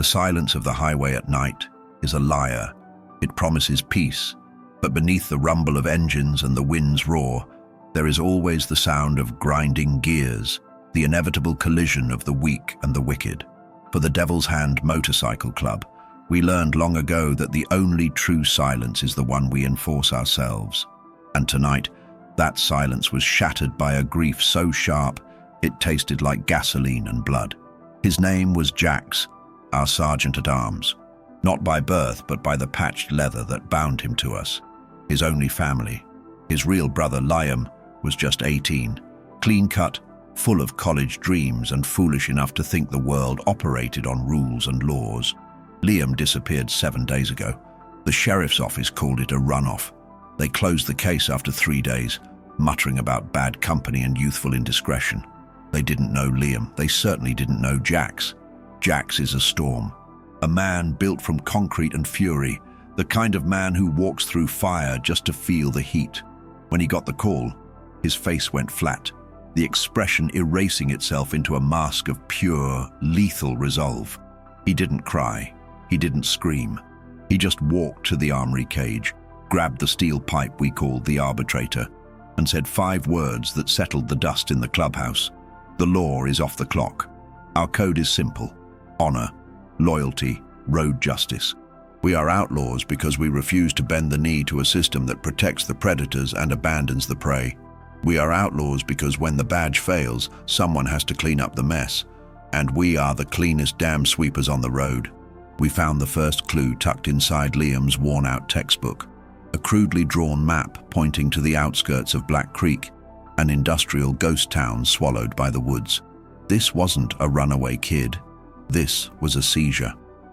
The silence of the highway at night is a liar. It promises peace, but beneath the rumble of engines and the wind's roar, there is always the sound of grinding gears, the inevitable collision of the weak and the wicked. For the Devil's Hand Motorcycle Club, we learned long ago that the only true silence is the one we enforce ourselves. And tonight, that silence was shattered by a grief so sharp it tasted like gasoline and blood. His name was JAX, our Sergeant-at-Arms, not by birth but by the patched leather that bound him to us. His only family. His real brother Liam was just 18, clean-cut, full of college dreams and foolish enough to think the world operated on rules and laws. Liam disappeared 7 days ago. The sheriff's office called it a runoff. They closed the case after 3 days, muttering about bad company and youthful indiscretion. They didn't know Liam. They certainly didn't know JAX. JAX is a storm. A man built from concrete and fury, the kind of man who walks through fire just to feel the heat. When he got the call, his face went flat, the expression erasing itself into a mask of pure, lethal resolve. He didn't cry. He didn't scream. He just walked to the armory cage, grabbed the steel pipe we called the Arbitrator, and said 5 words that settled the dust in the clubhouse. The law is off the clock. Our code is simple: honor, loyalty, road justice. We are outlaws because we refuse to bend the knee to a system that protects the predators and abandons the prey. We are outlaws because when the badge fails, someone has to clean up the mess. And we are the cleanest damn sweepers on the road. We found the first clue tucked inside Liam's worn-out textbook. A crudely drawn map pointing to the outskirts of Black Creek, an industrial ghost town swallowed by the woods. This wasn't a runaway kid. This was a seizure.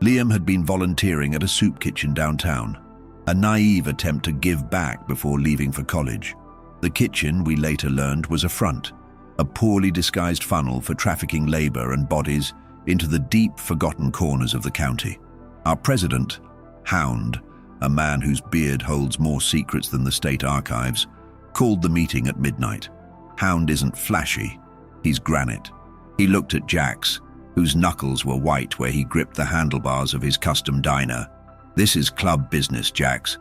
Liam had been volunteering at a soup kitchen downtown, a naive attempt to give back before leaving for college. The kitchen, we later learned, was a front, a poorly disguised funnel for trafficking labor and bodies into the deep, forgotten corners of the county. Our President Hound, a man whose beard holds more secrets than the state archives, called the meeting at midnight. Hound isn't flashy, he's granite. He looked at JAX, whose knuckles were white where he gripped the handlebars of his custom diner. "This is club business, JAX.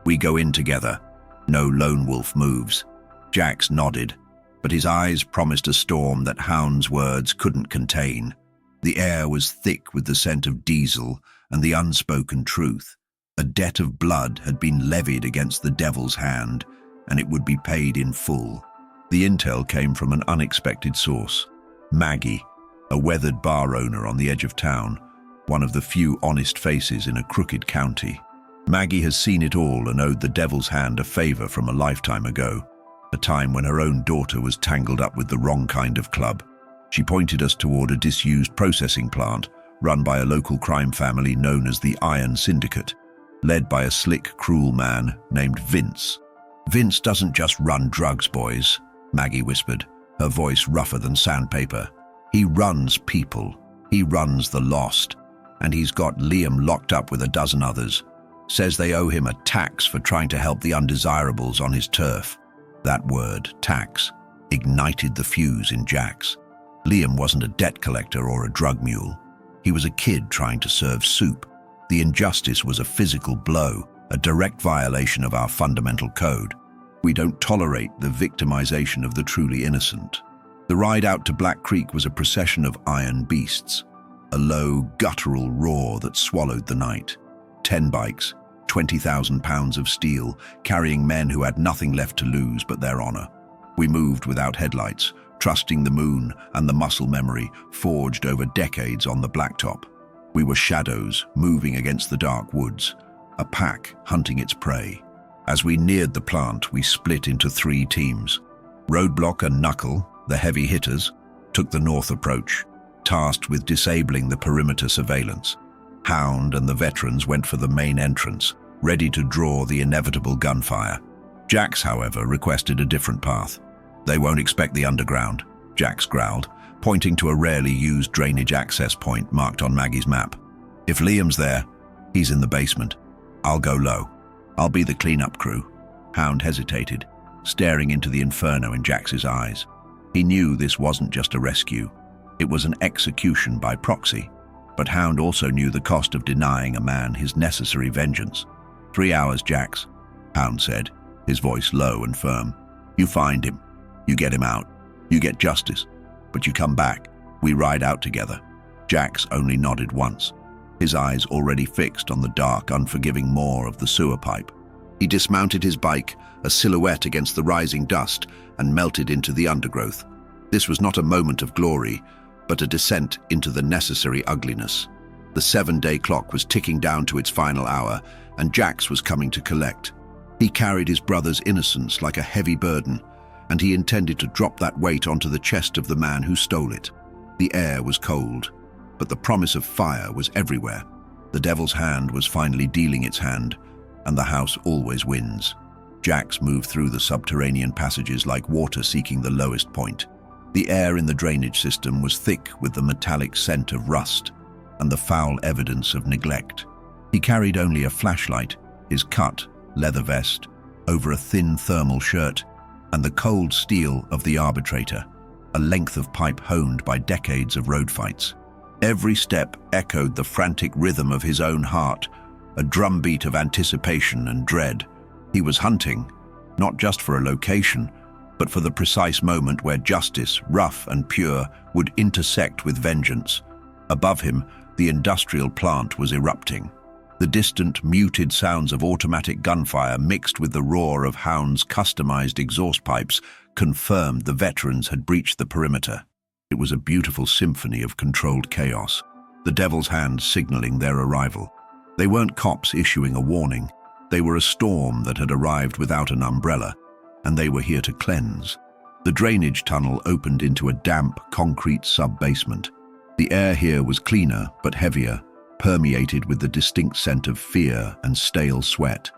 We go in together. No lone wolf moves." JAX nodded, but his eyes promised a storm that Hound's words couldn't contain. The air was thick with the scent of diesel and the unspoken truth. A debt of blood had been levied against the Devil's Hand, and it would be paid in full. The intel came from an unexpected source. Maggie, a weathered bar owner on the edge of town, one of the few honest faces in a crooked county. Maggie has seen it all and owed the Devil's Hand a favor from a lifetime ago, a time when her own daughter was tangled up with the wrong kind of club. She pointed us toward a disused processing plant run by a local crime family known as the Iron Syndicate, led by a slick, cruel man named Vince. "Vince doesn't just run drugs, boys," Maggie whispered, her voice rougher than sandpaper. "He runs people. He runs the lost. And he's got Liam locked up with a dozen others. Says they owe him a tax for trying to help the undesirables on his turf." That word, tax, ignited the fuse in JAX. Liam wasn't a debt collector or a drug mule. He was a kid trying to serve soup. The injustice was a physical blow, a direct violation of our fundamental code. We don't tolerate the victimization of the truly innocent. The ride out to Black Creek was a procession of iron beasts, a low, guttural roar that swallowed the night. 10 bikes, 20,000 pounds of steel, carrying men who had nothing left to lose but their honor. We moved without headlights, trusting the moon and the muscle memory forged over decades on the blacktop. We were shadows moving against the dark woods, a pack hunting its prey. As we neared the plant, we split into 3 teams. Roadblock and Knuckle, the heavy hitters, took the north approach, tasked with disabling the perimeter surveillance. Hound and the veterans went for the main entrance, ready to draw the inevitable gunfire. JAX, however, requested a different path. "They won't expect the underground," JAX growled, pointing to a rarely used drainage access point marked on Maggie's map. "If Liam's there, he's in the basement. I'll go low. I'll be the cleanup crew." Hound hesitated, staring into the inferno in JAX's eyes. He knew this wasn't just a rescue. It was an execution by proxy. But Hound also knew the cost of denying a man his necessary vengeance. 3 hours, JAX, Hound said, his voice low and firm. You find him. You get him out. You get justice. But you come back. We ride out together. JAX only nodded once, his eyes already fixed on the dark, unforgiving maw of the sewer pipe. He dismounted his bike, a silhouette against the rising dust, and melted into the undergrowth. This was not a moment of glory, but a descent into the necessary ugliness. The 7-day clock was ticking down to its final hour, and JAX was coming to collect. He carried his brother's innocence like a heavy burden, and he intended to drop that weight onto the chest of the man who stole it. The air was cold, but the promise of fire was everywhere. The devil's hand was finally dealing its hand, and the house always wins. JAX moved through the subterranean passages like water seeking the lowest point. The air in the drainage system was thick with the metallic scent of rust and the foul evidence of neglect. He carried only a flashlight, his cut, leather vest, over a thin thermal shirt, and the cold steel of the Arbitrator, a length of pipe honed by decades of road fights. Every step echoed the frantic rhythm of his own heart, a drumbeat of anticipation and dread. He was hunting, not just for a location, but for the precise moment where justice, rough and pure, would intersect with vengeance. Above him, the industrial plant was erupting. The distant, muted sounds of automatic gunfire mixed with the roar of Hound's customized exhaust pipes confirmed the veterans had breached the perimeter. It was a beautiful symphony of controlled chaos, the devil's hand signaling their arrival. They weren't cops issuing a warning. They were a storm that had arrived without an umbrella, and they were here to cleanse. The drainage tunnel opened into a damp, concrete sub-basement. The air here was cleaner but heavier, permeated with the distinct scent of fear and stale sweat.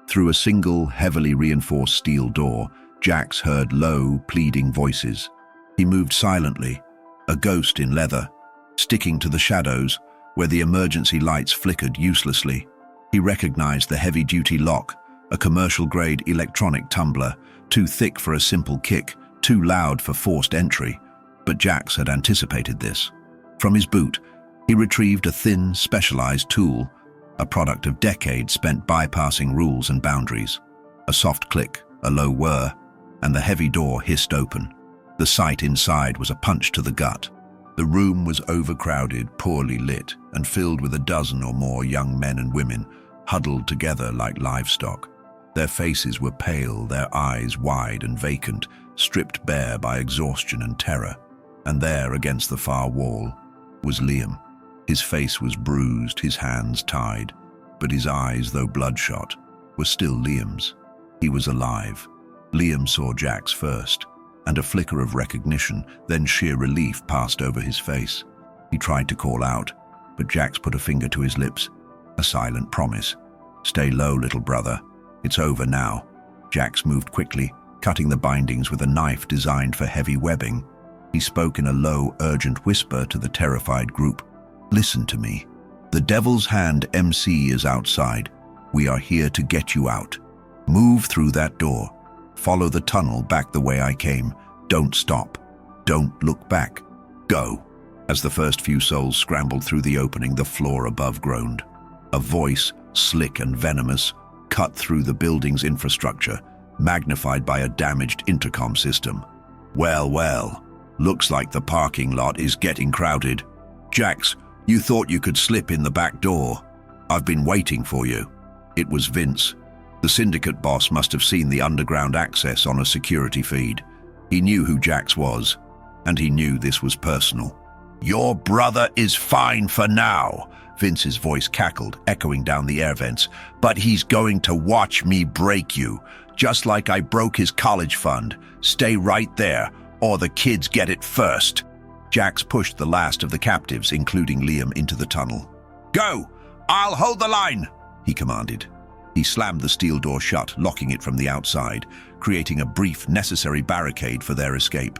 Through a single, heavily reinforced steel door, JAX heard low, pleading voices. He moved silently, a ghost in leather, sticking to the shadows where the emergency lights flickered uselessly. He recognized the heavy-duty lock, a commercial-grade electronic tumbler, too thick for a simple kick, too loud for forced entry. But JAX had anticipated this. From his boot, he retrieved a thin, specialized tool, a product of decades spent bypassing rules and boundaries. A soft click, a low whir, and the heavy door hissed open. The sight inside was a punch to the gut. The room was overcrowded, poorly lit, and filled with a dozen or more young men and women, huddled together like livestock. Their faces were pale, their eyes wide and vacant, stripped bare by exhaustion and terror. And there, against the far wall, was Liam. His face was bruised, his hands tied, but his eyes, though bloodshot, were still Liam's. He was alive. Liam saw JAX first, and a flicker of recognition, then sheer relief passed over his face. He tried to call out, but JAX put a finger to his lips, a silent promise. "Stay low, little brother. It's over now." JAX moved quickly, cutting the bindings with a knife designed for heavy webbing. He spoke in a low, urgent whisper to the terrified group. "Listen to me. The Devil's Hand MC is outside. We are here to get you out. Move through that door. Follow the tunnel back the way I came. Don't stop. Don't look back. Go." As the first few souls scrambled through the opening, the floor above groaned. A voice, slick and venomous, cut through the building's infrastructure, magnified by a damaged intercom system. "Well, well, looks like the parking lot is getting crowded. JAX, you thought you could slip in the back door. I've been waiting for you." It was Vince. The syndicate boss must have seen the underground access on a security feed. He knew who JAX was, and he knew this was personal. "Your brother is fine for now," Vince's voice cackled, echoing down the air vents, "but he's going to watch me break you, just like I broke his college fund. Stay right there, or the kids get it first." JAX pushed the last of the captives, including Liam, into the tunnel. "Go! I'll hold the line!" he commanded. He slammed the steel door shut, locking it from the outside, creating a brief, necessary barricade for their escape.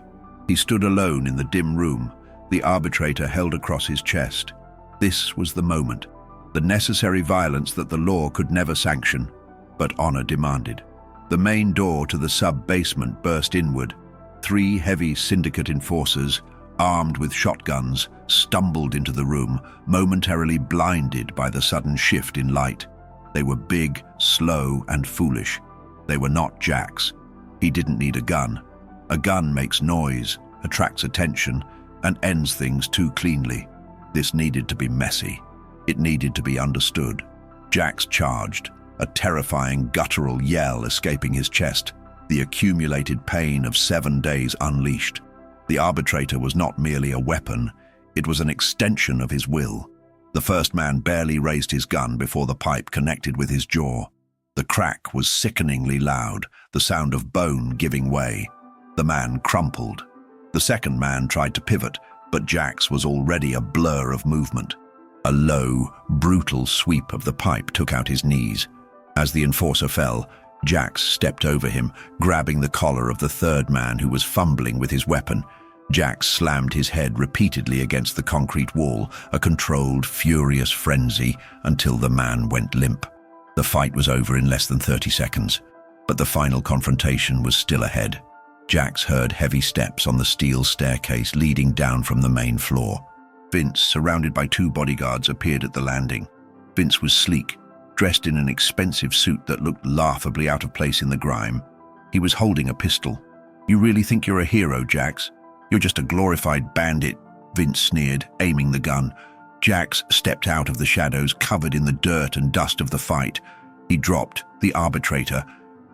He stood alone in the dim room, the Arbitrator held across his chest. This was the moment, the necessary violence that the law could never sanction, but honor demanded. The main door to the sub-basement burst inward. 3 heavy syndicate enforcers, armed with shotguns, stumbled into the room, momentarily blinded by the sudden shift in light. They were big, slow, and foolish. They were not JAX. He didn't need a gun. A gun makes noise, attracts attention, and ends things too cleanly. This needed to be messy. It needed to be understood. JAX charged, a terrifying guttural yell escaping his chest, the accumulated pain of 7 days unleashed. The Arbitrator was not merely a weapon, it was an extension of his will. The first man barely raised his gun before the pipe connected with his jaw. The crack was sickeningly loud, the sound of bone giving way. The man crumpled. The second man tried to pivot, but JAX was already a blur of movement. A low, brutal sweep of the pipe took out his knees. As the enforcer fell, JAX stepped over him, grabbing the collar of the third man who was fumbling with his weapon. JAX slammed his head repeatedly against the concrete wall, a controlled, furious frenzy, until the man went limp. The fight was over in less than 30 seconds, but the final confrontation was still ahead. JAX heard heavy steps on the steel staircase leading down from the main floor. Vince, surrounded by 2 bodyguards, appeared at the landing. Vince was sleek, dressed in an expensive suit that looked laughably out of place in the grime. He was holding a pistol. "You really think you're a hero, JAX? You're just a glorified bandit," Vince sneered, aiming the gun. JAX stepped out of the shadows, covered in the dirt and dust of the fight. He dropped the Arbitrator.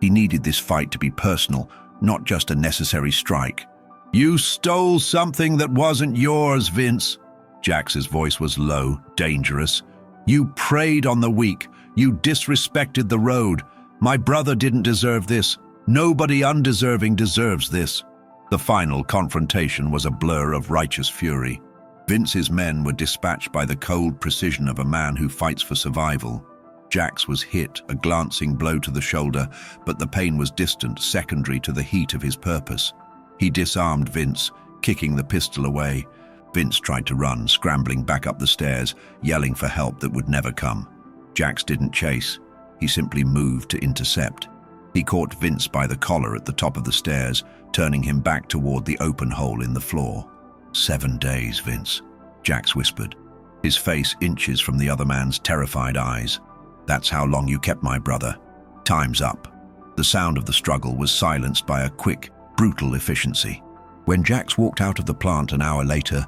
He needed this fight to be personal, not just a necessary strike. "You stole something that wasn't yours, Vince." JAX's voice was low, dangerous. "You preyed on the weak. You disrespected the road. My brother didn't deserve this. Nobody undeserving deserves this." The final confrontation was a blur of righteous fury. Vince's men were dispatched by the cold precision of a man who fights for survival. JAX was hit, a glancing blow to the shoulder, but the pain was distant, secondary to the heat of his purpose. He disarmed Vince, kicking the pistol away. Vince tried to run, scrambling back up the stairs, yelling for help that would never come. JAX didn't chase. He simply moved to intercept. He caught Vince by the collar at the top of the stairs, turning him back toward the open hole in the floor. 7 days, Vince," JAX whispered, his face inches from the other man's terrified eyes. "That's how long you kept my brother. Time's up." The sound of the struggle was silenced by a quick, brutal efficiency. When JAX walked out of the plant an hour later,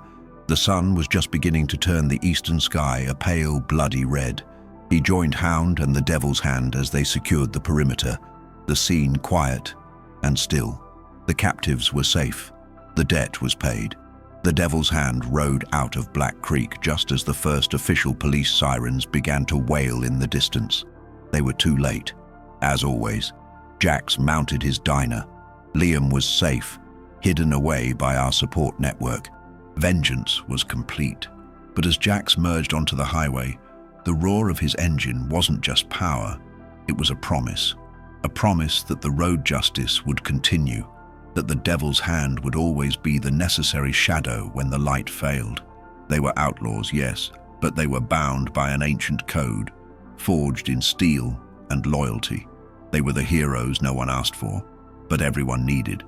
the sun was just beginning to turn the eastern sky a pale, bloody red. He joined Hound and the Devil's Hand as they secured the perimeter, the scene quiet and still. The captives were safe. The debt was paid. The Devil's Hand rode out of Black Creek just as the first official police sirens began to wail in the distance. They were too late. As always, JAX mounted his diner. Liam was safe, hidden away by our support network. Vengeance was complete. But as JAX merged onto the highway, the roar of his engine wasn't just power, it was a promise. A promise that the road justice would continue, that the Devil's Hand would always be the necessary shadow when the light failed. They were outlaws, yes, but they were bound by an ancient code, forged in steel and loyalty. They were the heroes no one asked for, but everyone needed.